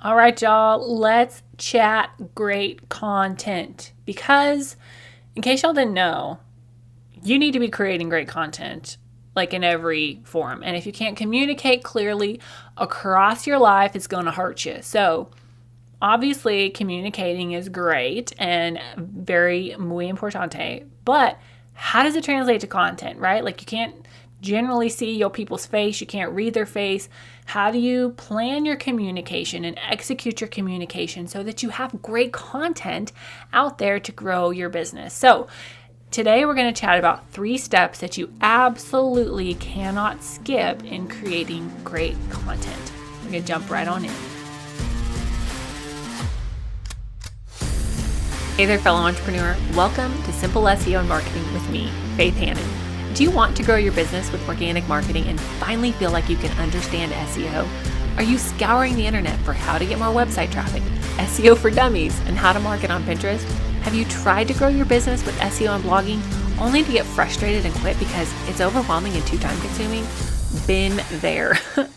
All right, y'all, let's chat great content because, in case y'all didn't know, you need to be creating great content like in every form. And if you can't communicate clearly across your life, it's going to hurt you. So, obviously, communicating is great and very muy importante, but how does it translate to content, right? Like, you can't generally see your people's face, you can't read their face. How do you plan your communication and execute your communication so that you have great content out there to grow your business? So, today we're going to chat about 3 steps that you absolutely cannot skip in creating great content. We're going to jump right on in. Hey there, fellow entrepreneur. Welcome to Simple SEO and Marketing with me, Faith Hannon. Do you want to grow your business with organic marketing and finally feel like you can understand SEO? Are you scouring the internet for how to get more website traffic, SEO for dummies, and how to market on Pinterest? Have you tried to grow your business with SEO and blogging only to get frustrated and quit because it's overwhelming and too time consuming? Been there.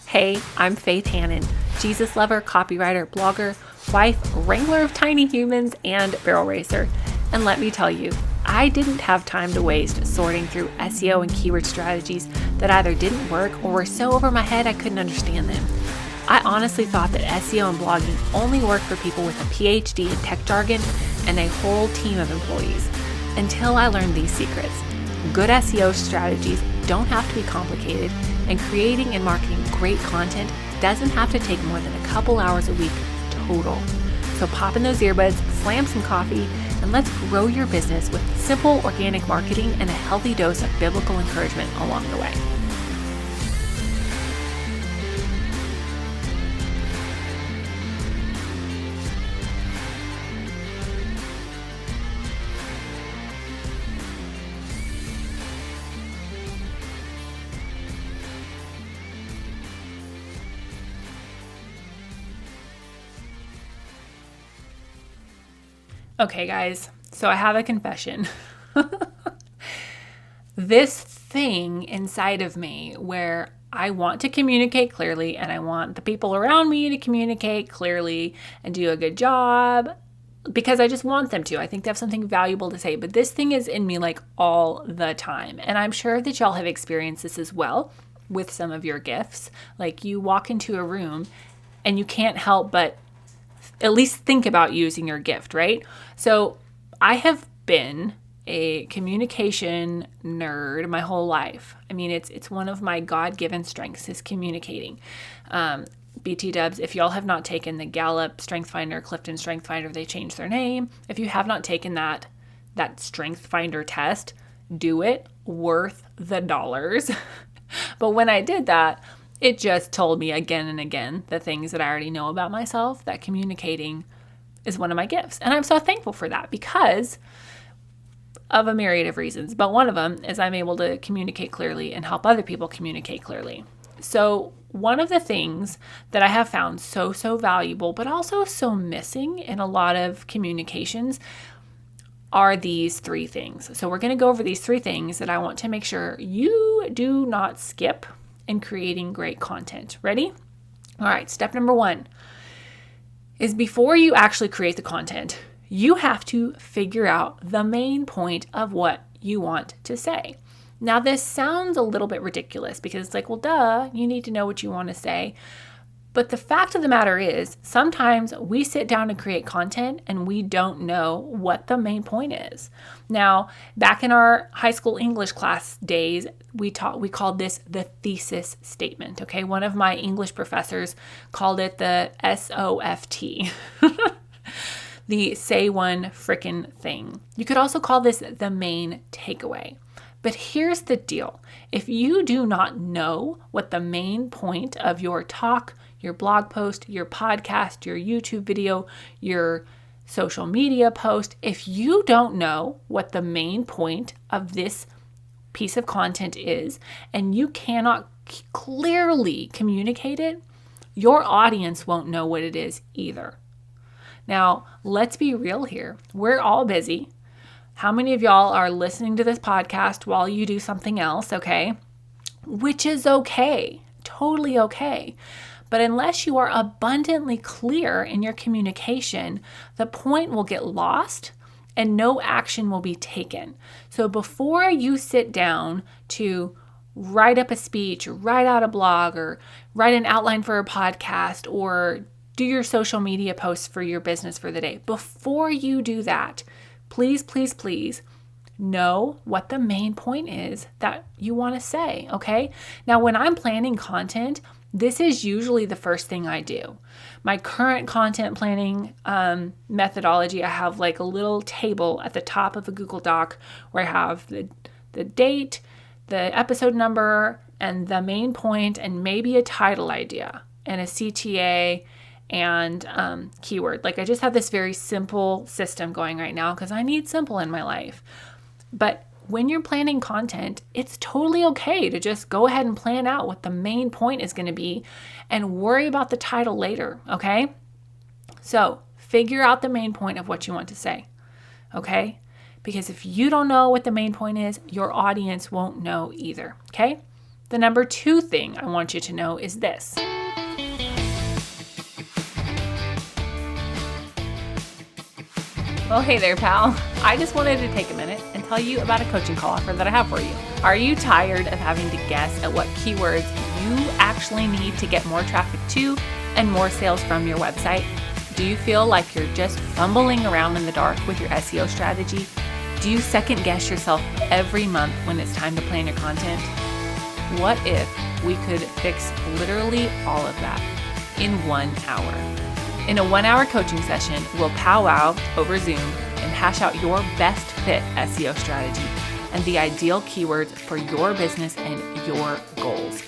Hey, I'm Faith Hannon, Jesus lover, copywriter, blogger, wife, wrangler of tiny humans, and barrel racer. And let me tell you, I didn't have time to waste sorting through SEO and keyword strategies that either didn't work or were so over my head I couldn't understand them. I honestly thought that SEO and blogging only worked for people with a PhD in tech jargon and a whole team of employees, until I learned these secrets. Good SEO strategies don't have to be complicated, and creating and marketing great content doesn't have to take more than a couple hours a week total. So pop in those earbuds, slam some coffee, and let's grow your business with simple organic marketing and a healthy dose of biblical encouragement along the way. Okay, guys, so I have a confession. This thing inside of me where I want to communicate clearly and I want the people around me to communicate clearly and do a good job because I just want them to. I think they have something valuable to say, but this thing is in me like all the time. And I'm sure that y'all have experienced this as well with some of your gifts. Like you walk into a room and you can't help but at least think about using your gift, right? So I have been a communication nerd my whole life. I mean, it's one of my God-given strengths is communicating. BT dubs, if y'all have not taken the Gallup Strength Finder, Clifton Strength Finder, they changed their name. If you have not taken that Strength Finder test, do it. Worth the dollars. But when I did that, it just told me again and again the things that I already know about myself, that communicating is one of my gifts. And I'm so thankful for that because of a myriad of reasons. But one of them is I'm able to communicate clearly and help other people communicate clearly. So one of the things that I have found so valuable, but also so missing in a lot of communications are these 3 things. So we're going to go over these 3 things that I want to make sure you do not skip in creating great content. Ready? All right, step number 1 is before you actually create the content, you have to figure out the main point of what you want to say. Now, this sounds a little bit ridiculous because it's like, well, duh, you need to know what you want to say. But the fact of the matter is, sometimes we sit down and create content and we don't know what the main point is. Now, back in our high school English class days, we called this the thesis statement, okay? One of my English professors called it the SOFT, the say one frickin' thing. You could also call this the main takeaway. But here's the deal. If you do not know what the main point of your talk, your blog post, your podcast, your YouTube video, your social media post, if you don't know what the main point of this piece of content is, and you cannot clearly communicate it, your audience won't know what it is either. Now, let's be real here. We're all busy. How many of y'all are listening to this podcast while you do something else, okay? Which is okay, totally okay. But unless you are abundantly clear in your communication, the point will get lost and no action will be taken. So before you sit down to write up a speech, or write out a blog, or write an outline for a podcast, or do your social media posts for your business for the day, before you do that, please, please, please know what the main point is that you want to say, okay? Now, when I'm planning content, this is usually the first thing I do. My current content planning methodology, I have like a little table at the top of a Google Doc where I have the date, the episode number, and the main point, and maybe a title idea, and a CTA, and keyword. Like I just have this very simple system going right now because I need simple in my life. But when you're planning content, it's totally okay to just go ahead and plan out what the main point is going to be and worry about the title later, okay? So figure out the main point of what you want to say, okay? Because if you don't know what the main point is, your audience won't know either, okay? The number 2 thing I want you to know is this. Well, hey there, pal. I just wanted to take a minute and tell you about a coaching call offer that I have for you. Are you tired of having to guess at what keywords you actually need to get more traffic to and more sales from your website? Do you feel like you're just fumbling around in the dark with your SEO strategy? Do you second guess yourself every month when it's time to plan your content? What if we could fix literally all of that in 1 hour? In a 1-hour coaching session, we'll powwow over Zoom and hash out your best fit SEO strategy and the ideal keywords for your business and your goals.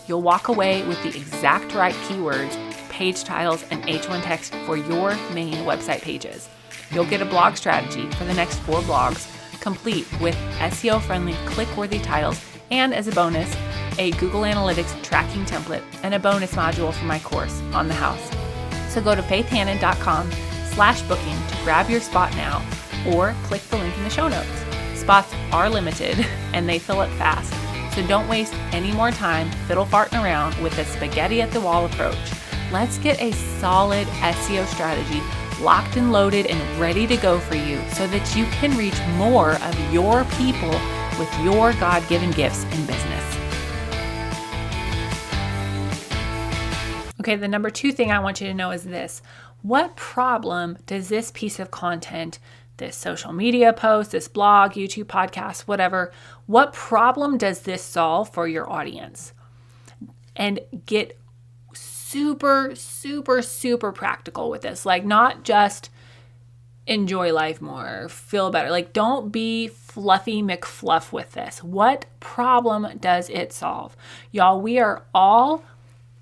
You'll walk away with the exact right keywords, page titles, and H1 text for your main website pages. You'll get a blog strategy for the next 4 blogs, complete with SEO-friendly, click-worthy titles, and as a bonus, a Google Analytics tracking template and a bonus module for my course on the house. So go to faithhannon.com/booking to grab your spot now, or click the link in the show notes. Spots are limited and they fill up fast, so don't waste any more time fiddle-farting around with a spaghetti at the wall approach. Let's get a solid SEO strategy locked and loaded and ready to go for you so that you can reach more of your people with your God-given gifts in business. Okay, the number 2 thing I want you to know is this. What problem does this piece of content, this social media post, this blog, YouTube, podcast, whatever, what problem does this solve for your audience? And get super, super, super practical with this. Like, not just enjoy life more, feel better. Like, don't be fluffy McFluff with this. What problem does it solve? Y'all, we are all,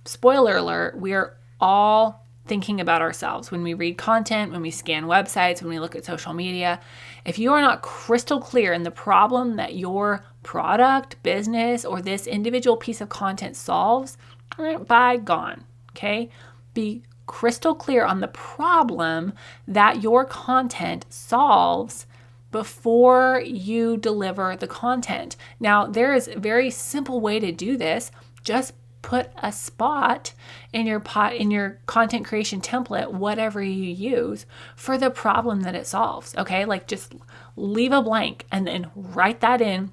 spoiler alert, we are all thinking about ourselves when we read content, when we scan websites, when we look at social media. If you are not crystal clear in the problem that your product, business, or this individual piece of content solves, bye, gone, okay? Be crystal clear on the problem that your content solves before you deliver the content. Now, there is a very simple way to do this. Just put a spot in your content creation template, whatever you use, for the problem that it solves, okay? Like, just leave a blank and then write that in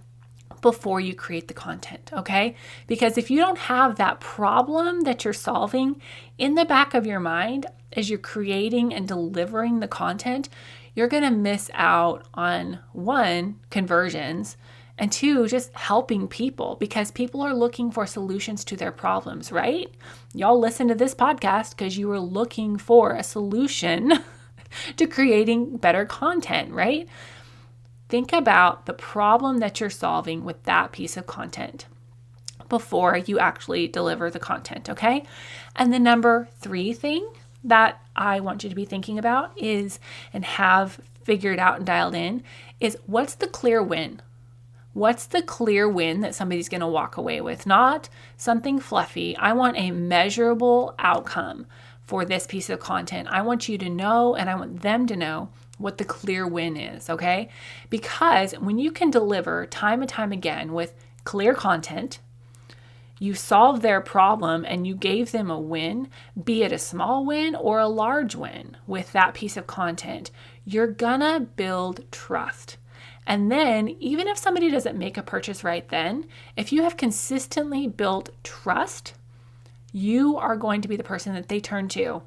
before you create the content, okay? Because if you don't have that problem that you're solving in the back of your mind as you're creating and delivering the content, you're going to miss out on 1, conversions, and 2, just helping people, because people are looking for solutions to their problems, right? Y'all listen to this podcast because you were looking for a solution to creating better content, right? Think about the problem that you're solving with that piece of content before you actually deliver the content, okay? And the number 3 thing that I want you to be thinking about is, and have figured out and dialed in, is what's the clear win? What's the clear win that somebody's going to walk away with? Not something fluffy. I want a measurable outcome for this piece of content. I want you to know, and I want them to know what the clear win is, okay? Because when you can deliver time and time again with clear content, you solved their problem and you gave them a win, be it a small win or a large win with that piece of content, you're gonna build trust. And then, even if somebody doesn't make a purchase right then, if you have consistently built trust, you are going to be the person that they turn to.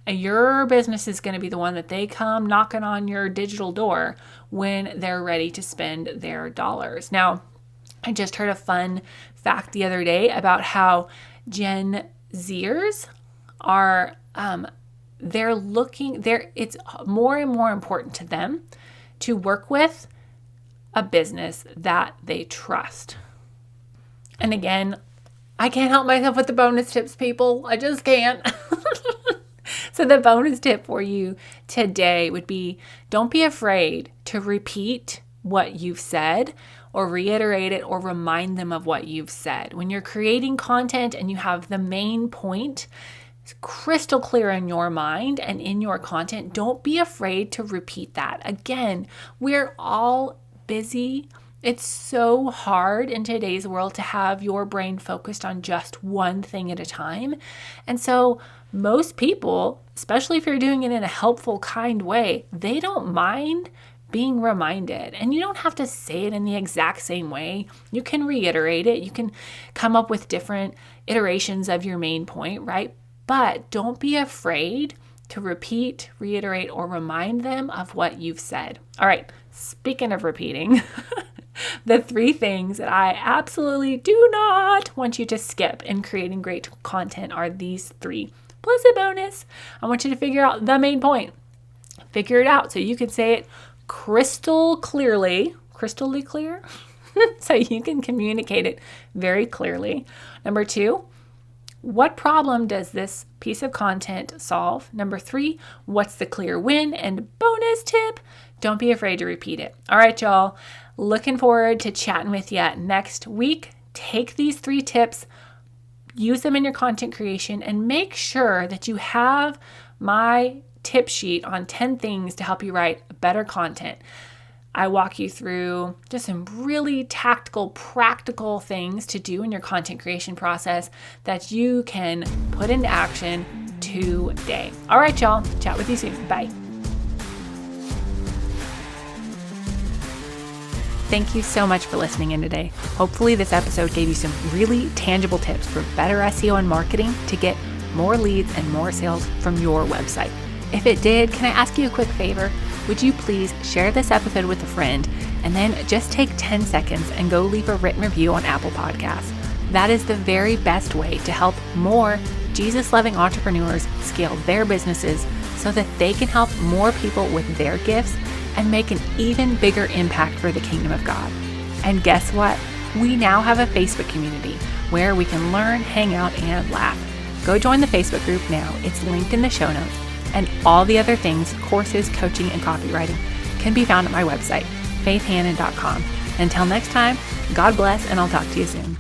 And your business is going to be the one that they come knocking on your digital door when they're ready to spend their dollars. Now, I just heard a fun fact the other day about how Gen Zers are, it's more and more important to them to work with a business that they trust. And again, I can't help myself with the bonus tips, people. I just can't. So the bonus tip for you today would be, don't be afraid to repeat what you've said or reiterate it or remind them of what you've said. When you're creating content and you have the main point crystal clear in your mind and in your content, don't be afraid to repeat that. Again, we're all busy. It's so hard in today's world to have your brain focused on just one thing at a time. And so most people, especially if you're doing it in a helpful, kind way, they don't mind being reminded. And you don't have to say it in the exact same way. You can reiterate it. You can come up with different iterations of your main point, right? But don't be afraid to repeat, reiterate, or remind them of what you've said. All right, speaking of repeating, the 3 things that I absolutely do not want you to skip in creating great content are these 3. Plus a bonus, I want you to figure out the main point. Figure it out so you can say it crystally clear, so you can communicate it very clearly. Number 2, what problem does this piece of content solve? Number 3, what's the clear win? And bonus tip, don't be afraid to repeat it. All right, y'all. Looking forward to chatting with you next week. Take these 3 tips, use them in your content creation, and make sure that you have my tip sheet on 10 things to help you write better content. I walk you through just some really tactical, practical things to do in your content creation process that you can put into action today. All right, y'all. Chat with you soon. Bye. Thank you so much for listening in today. Hopefully this episode gave you some really tangible tips for better SEO and marketing to get more leads and more sales from your website. If it did, can I ask you a quick favor? Would you please share this episode with a friend and then just take 10 seconds and go leave a written review on Apple Podcasts. That is the very best way to help more Jesus-loving entrepreneurs scale their businesses so that they can help more people with their gifts and make an even bigger impact for the kingdom of God. And guess what? We now have a Facebook community where we can learn, hang out, and laugh. Go join the Facebook group now. It's linked in the show notes. And all the other things, courses, coaching, and copywriting can be found at my website, faithhannon.com. Until next time, God bless, and I'll talk to you soon.